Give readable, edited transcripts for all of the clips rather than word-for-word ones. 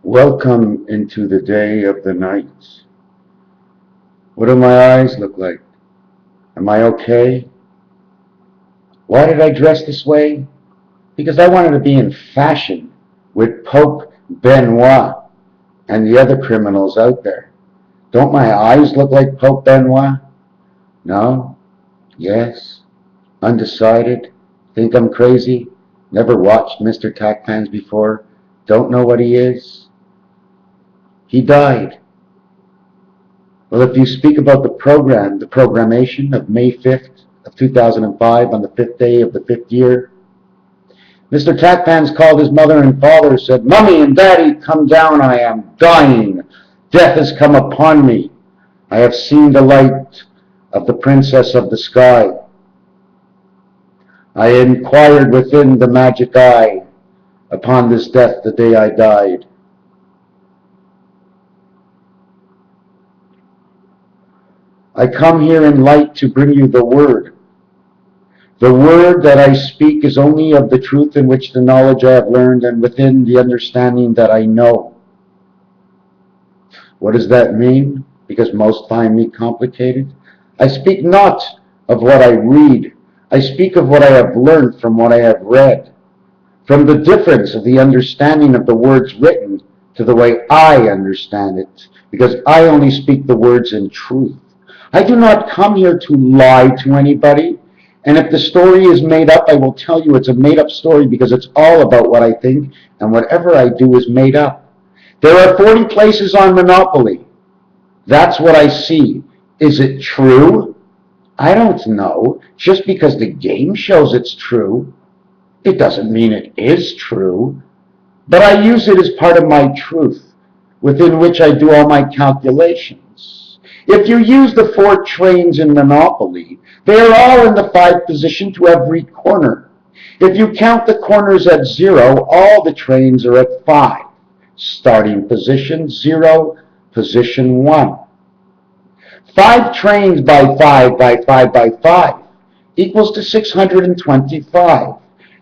Welcome into the day of the night. What do my eyes look like? Am I okay? Why did I dress this way? Because I wanted to be in fashion with Pope Benoit and the other criminals out there. Don't my eyes look like Pope Benoit? No? Yes? Undecided? Think I'm crazy? Never watched Mrtacpans before? Don't know what he is? He died. Well, if you speak about the programmation of May 5th of 2005 on the 5th day of the 5th year, Mrtacpans called his mother and father and said, "Mommy and Daddy, come down, I am dying. Death has come upon me. I have seen the light of the princess of the sky. I inquired within the magic eye upon this death the day I died. I come here in light to bring you the word. The word that I speak is only of the truth in which the knowledge I have learned and within the understanding that I know." What does that mean? Because most find me complicated. I speak not of what I read. I speak of what I have learned from what I have read. From the difference of the understanding of the words written to the way I understand it. Because I only speak the words in truth. I do not come here to lie to anybody. And if the story is made up, I will tell you it's a made-up story because it's all about what I think, and whatever I do is made up. There are 40 places on Monopoly. That's what I see. Is it true? I don't know. Just because the game shows it's true, it doesn't mean it is true. But I use it as part of my truth, within which I do all my calculations. If you use the 4 trains in Monopoly, they are all in the 5th position to every corner. If you count the corners at 0, all the trains are at 5. Starting position 0, position 1. 5 trains by 5 by 5 by 5 equals to 625.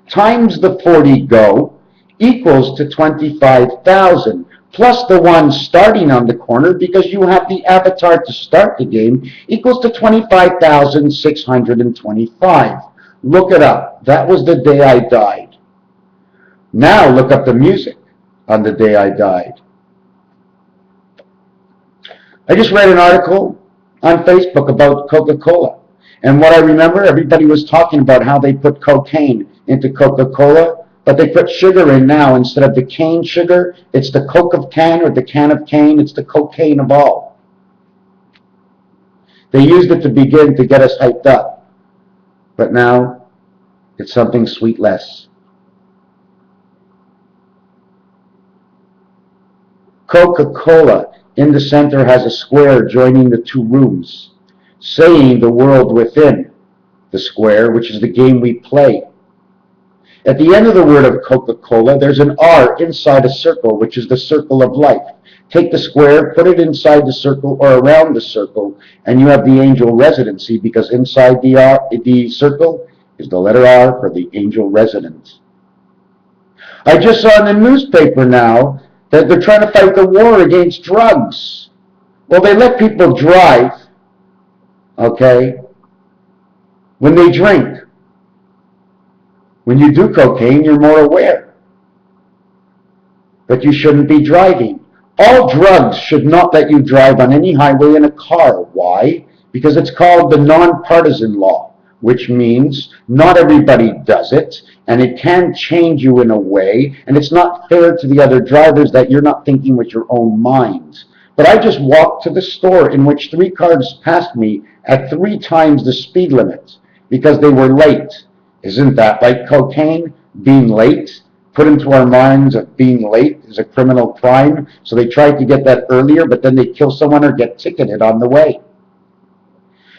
Times the 40 go equals to 25,000. Plus the one starting on the corner, because you have the avatar to start the game, equals to 25,625. Look it up. That was the day I died. Now look up the music on the day I died. I just read an article on Facebook about Coca-Cola. And what I remember, everybody was talking about how they put cocaine into Coca-Cola. But they put sugar in now. Instead of the cane sugar, it's the Coke of can, or the can of cane. It's the cocaine of all. They used it to begin to get us hyped up. But now, it's something sweet less. Coca-Cola in the center has a square joining the 2 rooms, saying the world within the square, which is the game we play. At the end of the word of Coca-Cola, there's an R inside a circle, which is the circle of life. Take the square, put it inside the circle or around the circle, and you have the angel residency, because inside the circle is the letter R for the angel residence. I just saw in the newspaper now that they're trying to fight the war against drugs. Well, they let people drive, okay, when they drink. When you do cocaine, you're more aware. But you shouldn't be driving. All drugs should not let you drive on any highway in a car. Why? Because it's called the nonpartisan law, which means not everybody does it, and it can change you in a way, and it's not fair to the other drivers that you're not thinking with your own minds. But I just walked to the store in which 3 cars passed me at 3 times the speed limit because they were late. Isn't that like cocaine? Being late? Put into our minds of being late is a criminal crime. So they tried to get that earlier, but then they kill someone or get ticketed on the way.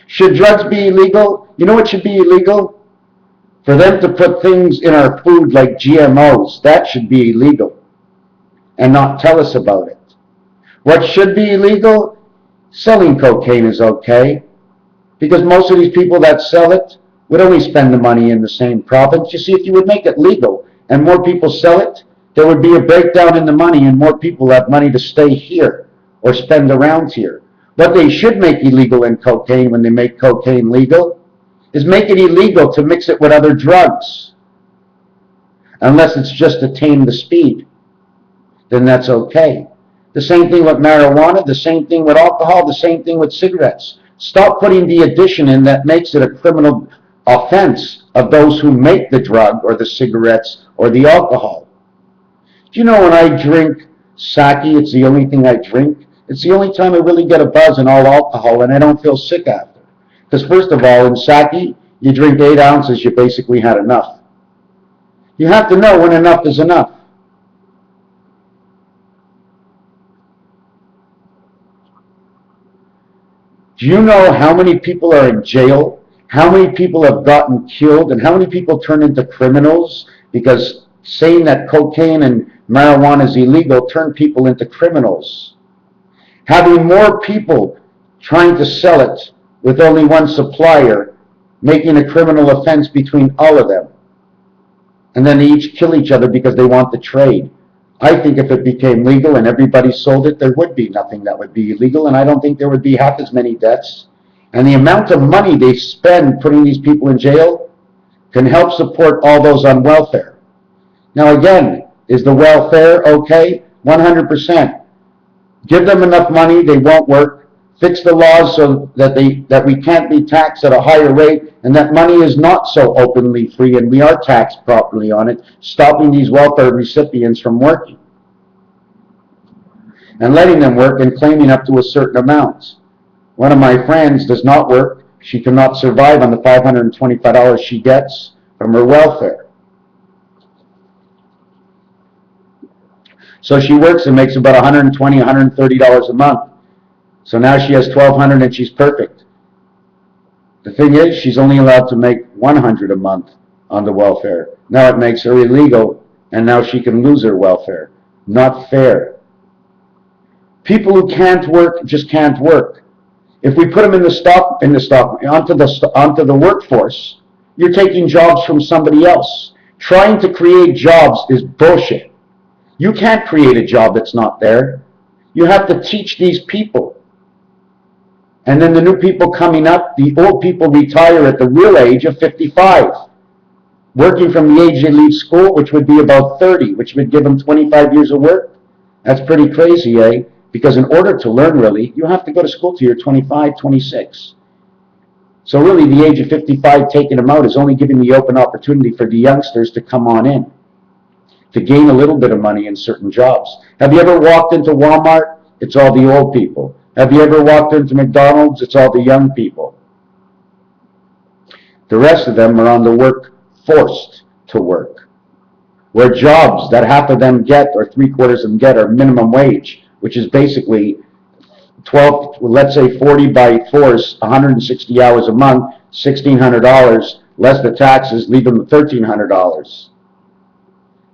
Should drugs be illegal? You know what should be illegal? For them to put things in our food like GMOs. That should be illegal. And not tell us about it. What should be illegal? Selling cocaine is okay. Because most of these people that sell it would only spend the money in the same province. You see, if you would make it legal and more people sell it, there would be a breakdown in the money and more people have money to stay here or spend around here. What they should make illegal in cocaine when they make cocaine legal is make it illegal to mix it with other drugs. Unless it's just to tame the speed, then that's okay. The same thing with marijuana, the same thing with alcohol, the same thing with cigarettes. Stop putting the addition in that makes it a criminal offense of those who make the drug or the cigarettes or the alcohol. Do you know when I drink sake, it's the only thing I drink? It's the only time I really get a buzz in all alcohol and I don't feel sick after. Because first of all, in sake, you drink 8 ounces, you basically had enough. You have to know when enough is enough. Do you know how many people are in jail? How many people have gotten killed? And how many people turn into criminals? Because saying that cocaine and marijuana is illegal turned people into criminals. Having more people trying to sell it with only one supplier, making a criminal offense between all of them. And then they each kill each other because they want the trade. I think if it became legal and everybody sold it, there would be nothing that would be illegal, and I don't think there would be half as many deaths. And the amount of money they spend putting these people in jail can help support all those on welfare. Now again, is the welfare okay? 100%. Give them enough money, they won't work. Fix the laws so that we can't be taxed at a higher rate and that money is not so openly free and we are taxed properly on it, stopping these welfare recipients from working and letting them work and claiming up to a certain amount. One of my friends does not work. She cannot survive on the $525 she gets from her welfare. So she works and makes about $120, $130 a month. So now she has $1,200 and she's perfect. The thing is, she's only allowed to make $100 a month on the welfare. Now it makes her illegal, and now she can lose her welfare. Not fair. People who can't work just can't work. If we put them onto the workforce, you're taking jobs from somebody else. Trying to create jobs is bullshit. You can't create a job that's not there. You have to teach these people. And then the new people coming up, the old people retire at the real age of 55, working from the age they leave school, which would be about 30, which would give them 25 years of work. That's pretty crazy, eh? Because in order to learn, really, you have to go to school till you're 25, 26. So really, the age of 55 taking them out is only giving the open opportunity for the youngsters to come on in, to gain a little bit of money in certain jobs. Have you ever walked into Walmart? It's all the old people. Have you ever walked into McDonald's? It's all the young people. The rest of them are on the work, forced to work. Where jobs that half of them get or 3/4 of them get are minimum wage, which is basically 12, let's say 40 by 4 is 160 hours a month, $1,600, less the taxes, leave them $1,300.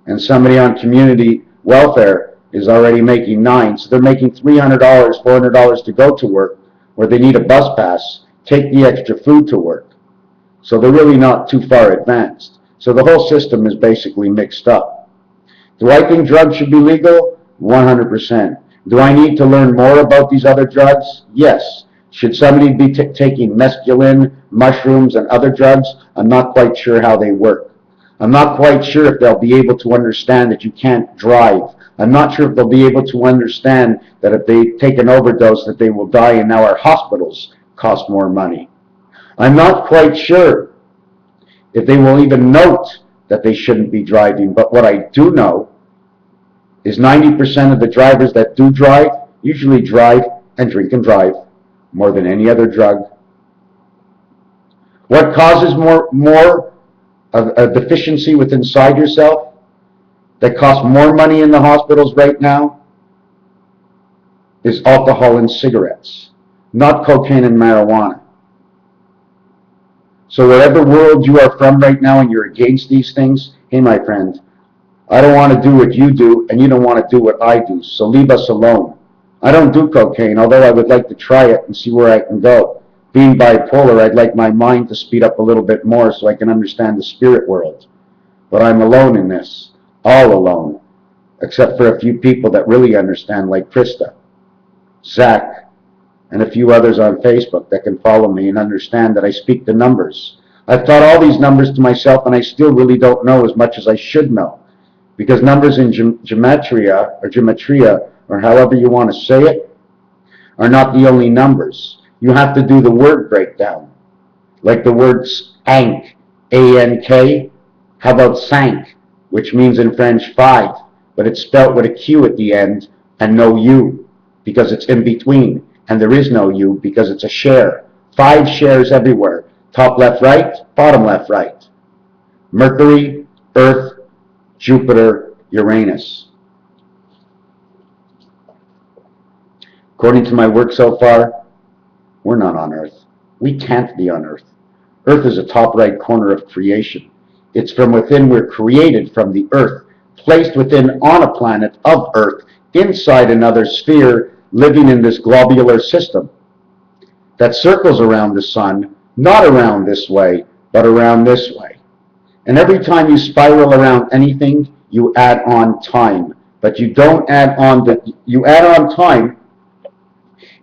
And somebody on community welfare is already making $9, so they're making $300, $400 to go to work, where they need a bus pass, take the extra food to work. So they're really not too far advanced. So the whole system is basically mixed up. Do I think drugs should be legal? 100%. Do I need to learn more about these other drugs? Yes. Should somebody be taking mescaline, mushrooms, and other drugs? I'm not quite sure how they work. I'm not quite sure if they'll be able to understand that you can't drive. I'm not sure if they'll be able to understand that if they take an overdose that they will die, and now our hospitals cost more money. I'm not quite sure if they will even note that they shouldn't be driving, but what I do know is 90% of the drivers that do drive usually drive and drink and drive more than any other drug. What causes more of a deficiency within inside yourself that costs more money in the hospitals right now is alcohol and cigarettes, not cocaine and marijuana. So whatever world you are from right now and you're against these things, hey my friend, I don't want to do what you do and you don't want to do what I do, so leave us alone. I don't do cocaine, although I would like to try it and see where I can go. Being bipolar, I'd like my mind to speed up a little bit more so I can understand the spirit world. But I'm alone in this, all alone. except for a few people that really understand, like Krista, Zach, and a few others on Facebook that can follow me and understand that I speak the numbers. I've taught all these numbers to myself, and I still really don't know as much as I should know, because numbers in gematria, or however you want to say it, are not the only numbers. You have to do the word breakdown, like the words ank, A-N-K. How about sank, which means in French 5, but it's spelt with a Q at the end and no U, because it's in between, and there is no U because it's a share. 5 shares everywhere. Top left right, bottom left right. Mercury, Earth, Jupiter, Uranus. According to my work so far, we're not on Earth. We can't be on Earth. Earth is a top right corner of creation. It's from within we're created from the Earth, placed within on a planet of Earth, inside another sphere, living in this globular system that circles around the sun, not around this way, but around this way. And every time you spiral around anything, you add on time. But you don't add on you add on time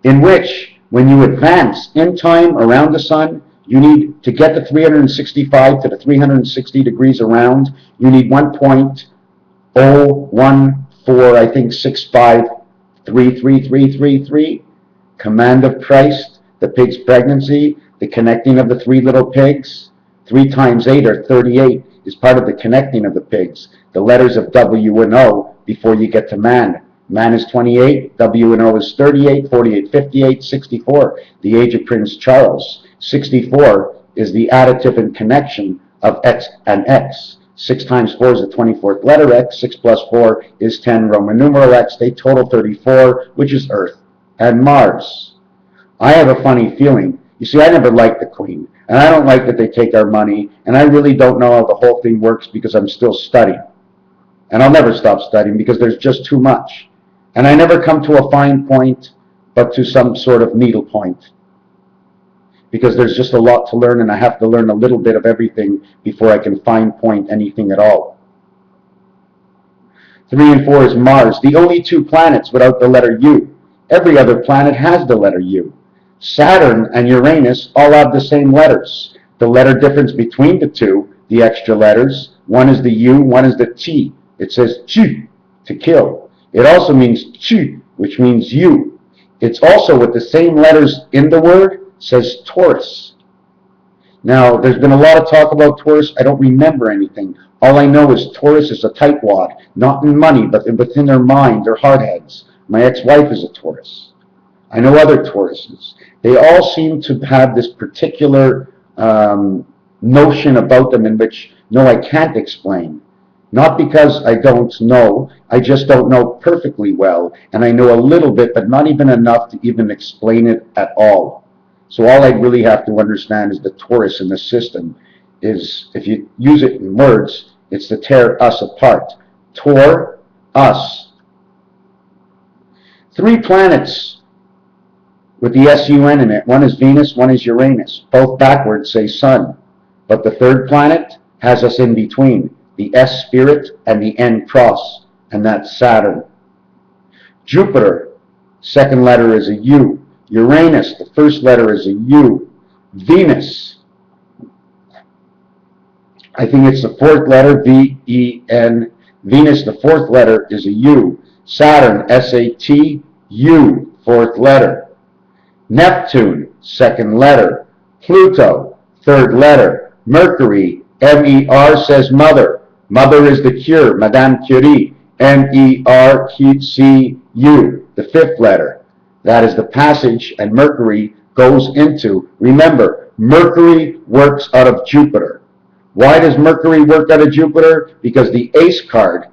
in which, when you advance in time around the sun, you need to get the 365 to the 360 degrees around, you need 1.014, I think, 653333. Command of Christ, the pig's pregnancy, the connecting of the 3 little pigs. 3 times 8 or 38 is part of the connecting of the pigs. The letters of W and O before you get to man. Man is 28, W and O is 38, 48, 58, 64, the age of Prince Charles. 64 is the additive and connection of X and X. 6 times 4 is the 24th letter X. 6 plus 4 is 10 Roman numeral X. They total 34, which is Earth and Mars. I have a funny feeling. You see, I never liked the Queen, and I don't like that they take our money, and I really don't know how the whole thing works because I'm still studying. And I'll never stop studying because there's just too much. And I never come to a fine point, but to some sort of needle point. Because there's just a lot to learn, and I have to learn a little bit of everything before I can fine point anything at all. 3 and 4 is Mars, the only 2 planets without the letter U. Every other planet has the letter U. Saturn and Uranus all have the same letters. The letter difference between the 2, the extra letters, one is the U, one is the T. It says Chi, to kill. It also means Chi, which means you. It's also with the same letters in the word, says Taurus. Now, there's been a lot of talk about Taurus. I don't remember anything. All I know is Taurus is a tightwad, not in money, but within their mind, their hardheads. My ex-wife is a Taurus. I know other Tauruses. They all seem to have this particular notion about them in which, no, I can't explain. Not because I don't know, I just don't know perfectly well, and I know a little bit, but not even enough to even explain it at all. So all I really have to understand is the Taurus in the system is, if you use it in words, it's to tear us apart. Tor, us. 3 planets with the S-U-N in it. One is Venus, one is Uranus. Both backwards say sun. But the 3rd planet has us in between. The S spirit and the N cross, and that's Saturn. Jupiter, 2nd letter is a U. Uranus, the 1st letter is a U. Venus, I think it's the 4th letter, V-E-N. Venus, the 4th letter is a U. Saturn, S-A-T-U, 4th letter. Neptune, 2nd letter. Pluto, 3rd letter. Mercury, M-E-R says mother. Mother is the cure, Madame Curie, M-E-R-C-U, the 5th letter. That is the passage, and Mercury goes into, remember, Mercury works out of Jupiter. Why does Mercury work out of Jupiter? Because the ace card,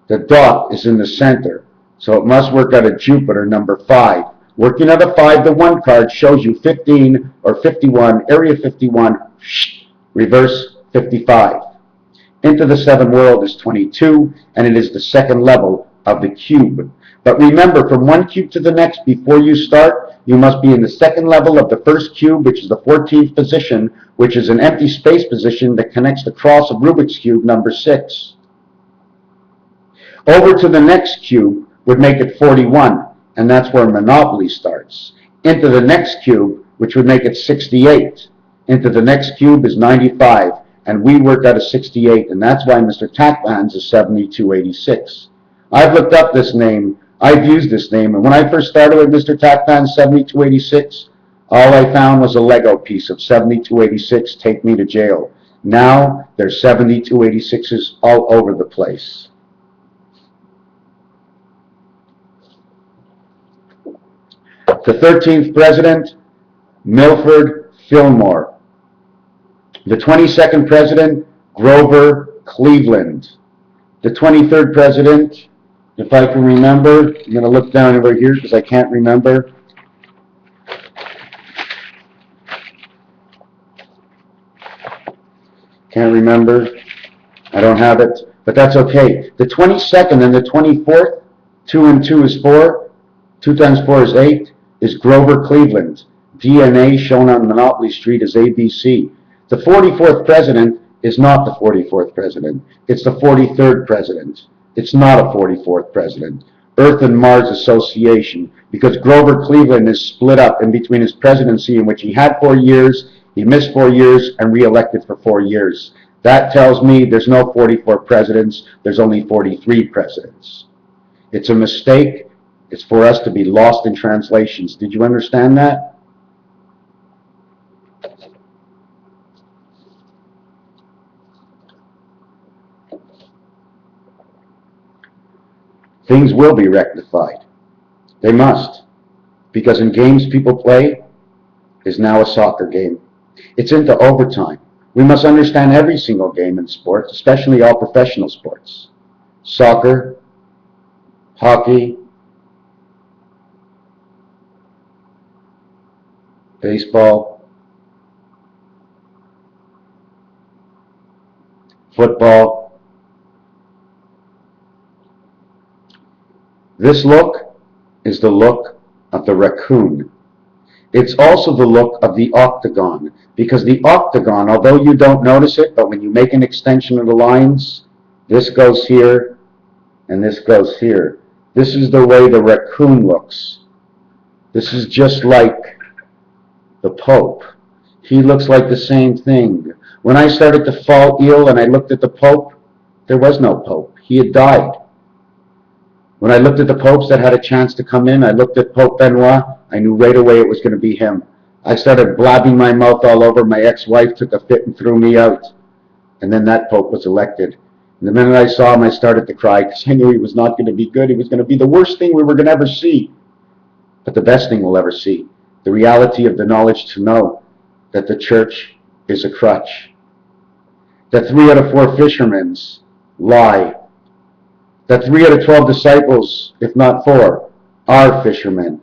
the dot, is in the center. So it must work out of Jupiter, number 5. Working out of 5, the 1 card shows you 15 or 51, area 51, reverse 55. Into the 7th world is 22, and it is the 2nd level of the cube. But remember, from one cube to the next, before you start, you must be in the 2nd level of the 1st cube, which is the 14th position, which is an empty space position that connects the cross of Rubik's Cube, number 6. Over to the next cube would make it 41, and that's where Monopoly starts. Into the next cube, which would make it 68. Into the next cube is 95, and we work out a 68, and that's why Mrtacpans is 7286. I've looked up this name, I've used this name, and when I first started with Mrtacpans 7286, all I found was a Lego piece of 7286, take me to jail. Now, there's 7286s all over the place. The 13th president, Milford Fillmore. The 22nd president, Grover Cleveland. The 23rd president, if I can remember, I'm going to look down over here because I can't remember. Can't remember. I don't have it, but that's okay. The 22nd and the 24th, 2 and 2 is 4, 2 times 4 is 8, is Grover Cleveland. DNA shown on Monopoly Street as ABC. The 44th president is not the 44th president. It's the 43rd president. It's not a 44th president. Earth and Mars Association, because Grover Cleveland is split up in between his presidency, in which he had 4 years, he missed 4 years, and re-elected for 4 years. That tells me there's no 44 presidents, there's only 43 presidents. It's a mistake. It's for us to be lost in translations. Did you understand that? Things will be rectified. They must. Because in games people play is now a soccer game. It's into overtime. We must understand every single game in sports, especially all professional sports. Soccer, hockey, baseball, football. This look is the look of the raccoon. It's also the look of the octagon, because the octagon, although you don't notice it, but when you make an extension of the lines, this goes here and this goes here. This is the way the raccoon looks. This is just like the Pope. He looks like the same thing. When I started to fall ill and I looked at the Pope, there was no Pope. He had died. When I looked at the popes that had a chance to come in, I looked at Pope Benoit, I knew right away it was going to be him. I started blabbing my mouth all over. My ex-wife took a fit and threw me out. And then that Pope was elected. And the minute I saw him, I started to cry because I knew he was not going to be good. He was going to be the worst thing we were going to ever see. But the best thing we'll ever see. The reality of the knowledge to know that the church is a crutch. That 3 out of 4 fishermen lie. That 3 out of 12 disciples, if not 4, are fishermen.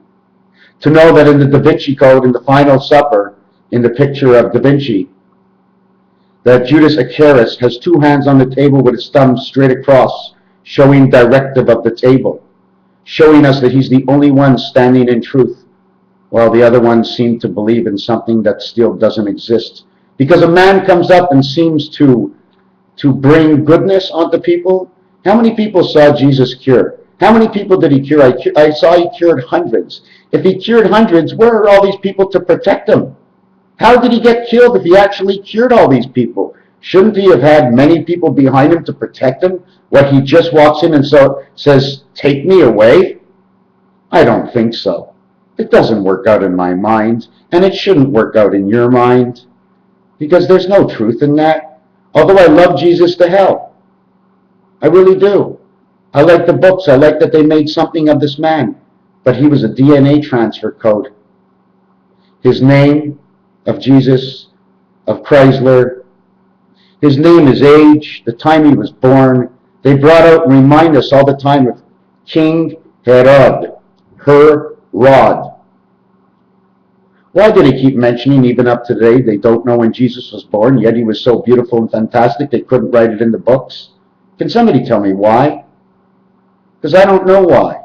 To know that in the Da Vinci Code, in the Final Supper, in the picture of Da Vinci, that Judas Iscariot has 2 hands on the table with his thumb straight across, showing directive of the table, showing us that he's the only one standing in truth, while the other ones seem to believe in something that still doesn't exist. Because a man comes up and seems to bring goodness onto people. How many people saw Jesus cure? How many people did he cure? I saw he cured hundreds. If he cured hundreds, where are all these people to protect him? How did he get killed if he actually cured all these people? Shouldn't he have had many people behind him to protect him? What, he just walks in and says, take me away? I don't think so. It doesn't work out in my mind, and it shouldn't work out in your mind, because there's no truth in that. Although I love Jesus to hell. I really do. I like the books. I like that they made something of this man. But he was a DNA transfer code. His name of Jesus, of Chrysler, his name, his age, the time he was born. They brought out and remind us all the time of King Herod, Herod. Why did he keep mentioning, even up to today, they don't know when Jesus was born, yet he was so beautiful and fantastic they couldn't write it in the books? Can somebody tell me why? Because I don't know why.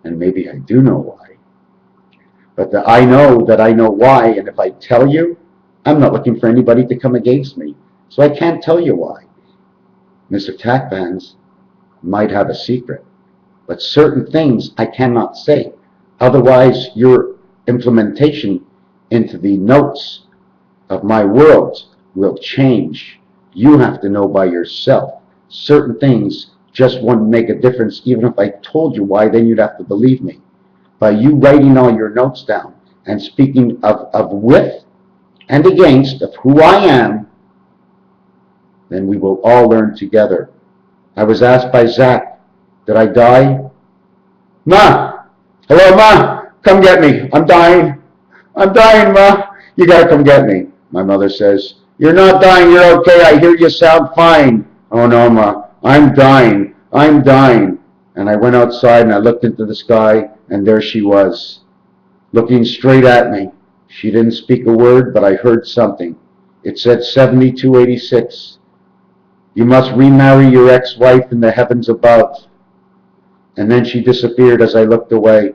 And maybe I do know why. But I know that I know why, and if I tell you, I'm not looking for anybody to come against me. So I can't tell you why. Mrtacpans, might have a secret. But certain things I cannot say. Otherwise, your implementation into the notes of my world will change. You have to know by yourself. Certain things just won't make a difference. Even if I told you why, then you'd have to believe me. By you writing all your notes down and speaking of with and against of who I am, then we will all learn together. I was asked by Zach, did I die? Ma! Hello, Ma! Come get me. I'm dying. I'm dying, Ma. You gotta come get me. My mother says, you're not dying. You're okay. I hear you sound fine. Oh, no, Ma. I'm dying. I'm dying. And I went outside and I looked into the sky, and there she was, looking straight at me. She didn't speak a word, but I heard something. It said 7286. You must remarry your ex-wife in the heavens above. And then she disappeared as I looked away.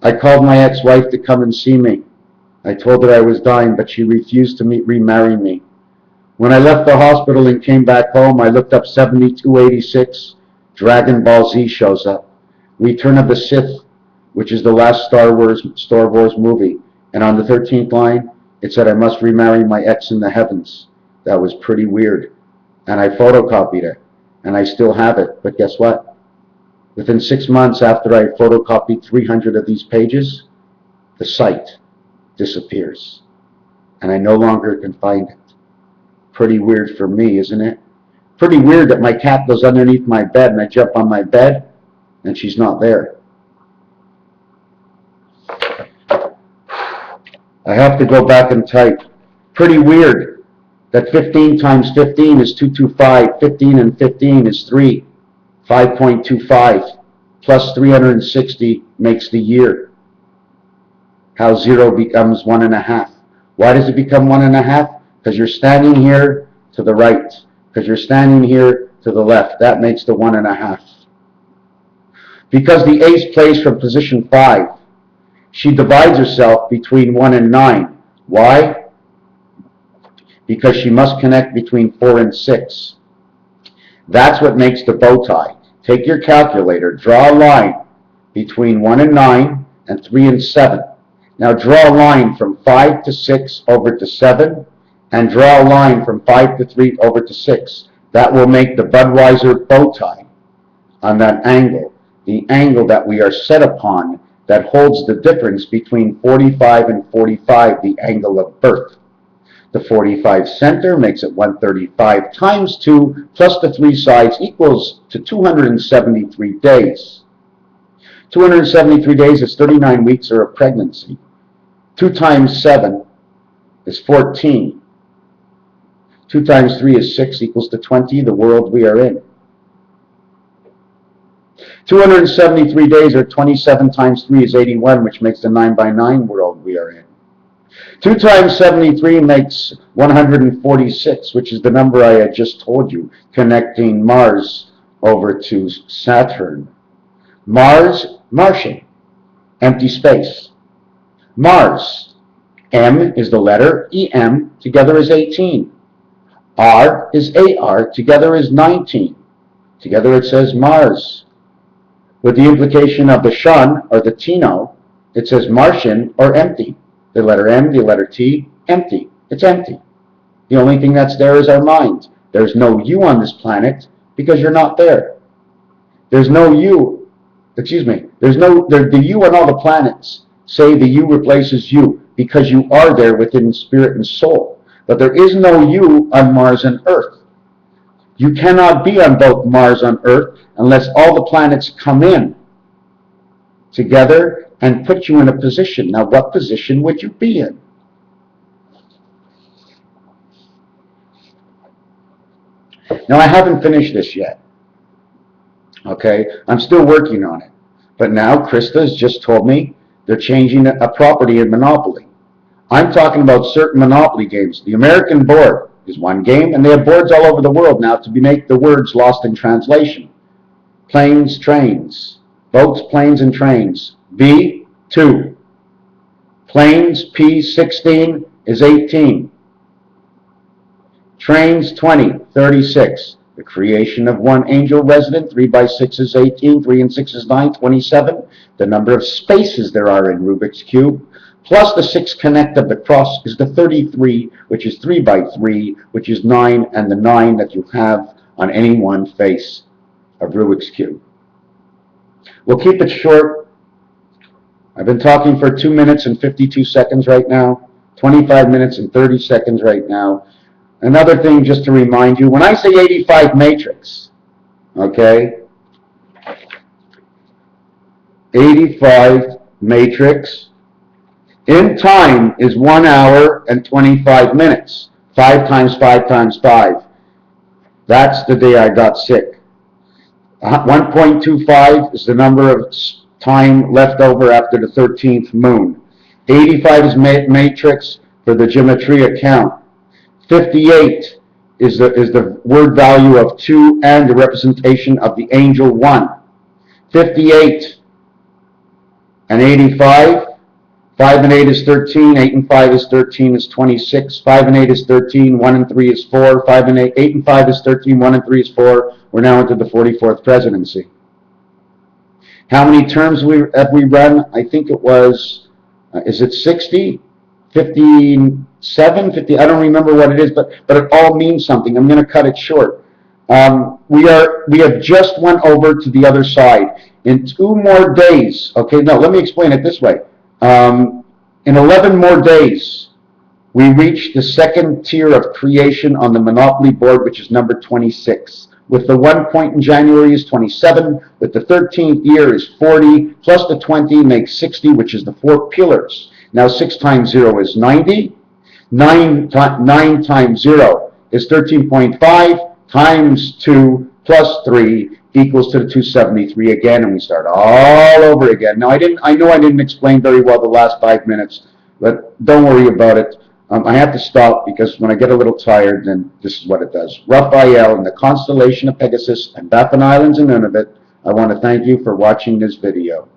I called my ex-wife to come and see me. I told her I was dying, but she refused to remarry me. When I left the hospital and came back home, I looked up 7286. Dragon Ball Z shows up. Return of the Sith, which is the last Star Wars movie. And on the 13th line, it said I must remarry my ex in the heavens. That was pretty weird. And I photocopied it. And I still have it. But guess what? Within 6 months after I photocopied 300 of these pages, the site disappears. And I no longer can find it. Pretty weird for me, isn't it? Pretty weird that my cat goes underneath my bed and I jump on my bed and she's not there. I have to go back and type. Pretty weird that 15 times 15 is 225. 15 and 15 is 3. 5.25 plus 360 makes the year. How 0 becomes 1.5. Why does it become 1.5? Because you're standing here to the right. Because you're standing here to the left. That makes the 1.5. Because the ace plays from position 5, she divides herself between 1 and 9. Why? Because she must connect between 4 and 6. That's what makes the bow tie. Take your calculator, draw a line between 1 and 9 and 3 and 7. Now draw a line from 5 to 6 over to 7, and draw a line from 5 to 3 over to 6. That will make the Budweiser bow tie on that angle, the angle that we are set upon that holds the difference between 45 and 45, the angle of birth. The 45 center makes it 135 times 2 plus the 3 sides equals to 273 days. 273 days is 39 weeks or a pregnancy. 2 times 7 is 14. 2 times 3 is 6 equals to 20, the world we are in. 273 days or 27 times 3 is 81, which makes the 9 by 9 world we are in. 2 times 73 makes 146, which is the number I had just told you, connecting Mars over to Saturn. Mars, Martian, empty space. Mars, M is the letter, EM, together is 18. R is AR, together is 19. Together it says Mars. With the implication of the shun, or the Tino, it says Martian, or empty. The letter M, the letter T, empty. It's empty. The only thing that's there is our mind. There's no you on this planet because you're not there. There's no you, the you on all the planets. Say the you replaces you because you are there within spirit and soul. But there is no you on Mars and Earth. You cannot be on both Mars and Earth unless all the planets come in together and put you in a position. Now, what position would you be in? Now, I haven't finished this yet. Okay? I'm still working on it. But now, Krista has just told me they're changing a property in Monopoly. I'm talking about certain Monopoly games. The American board is one game, and they have boards all over the world now to make the words lost in translation. Planes, trains. Boats, planes, and trains. B, 2. Planes, P, 16 is 18. Trains, 20, 36. The creation of one angel resident, 3 by 6 is 18, 3 and 6 is 9, 27. The number of spaces there are in Rubik's Cube, plus the 6 connect of the cross is the 33, which is 3 by 3, which is 9, and the 9 that you have on any one face of Rubik's Cube. We'll keep it short. I've been talking for 2 minutes and 52 seconds right now, 25 minutes and 30 seconds right now. Another thing just to remind you, when I say 85 matrix, okay, 85 matrix in time is 1 hour and 25 minutes. 5 times 5 times 5. That's the day I got sick. 1.25 is the number of time left over after the 13th moon. 85 is matrix for the gematria count. 58 is the word value of 2 and the representation of the angel 1. 58 and 85, 5 and 8 is 13, 8 and 5 is 13 is 26, 5 and 8 is 13, 1 and 3 is 4, 5 and 8, 8 and 5 is 13, 1 and 3 is 4. We're now into the 44th presidency. How many terms have we run? I think it was, is it 60? 57, 50, I don't remember what it is, but it all means something. I'm going to cut it short. We have just went over to the other side. In 2 more days, okay, no, let me explain it this way. In 11 more days, we reach the second tier of creation on the Monopoly board, which is number 26. With the 1 point in January is 27, with the 13th year is 40, plus the 20 makes 60, which is the 4 pillars. Now 6 times 0 is 90, 9 times 0 is 13.5, times 2 plus 3 equals to the 273 again, and we start all over again. Now I know I didn't explain very well the last 5 minutes, but don't worry about it. I have to stop because when I get a little tired, then this is what it does. Raphael in the constellation of Pegasus and Baffin Islands and Nunavut, I want to thank you for watching this video.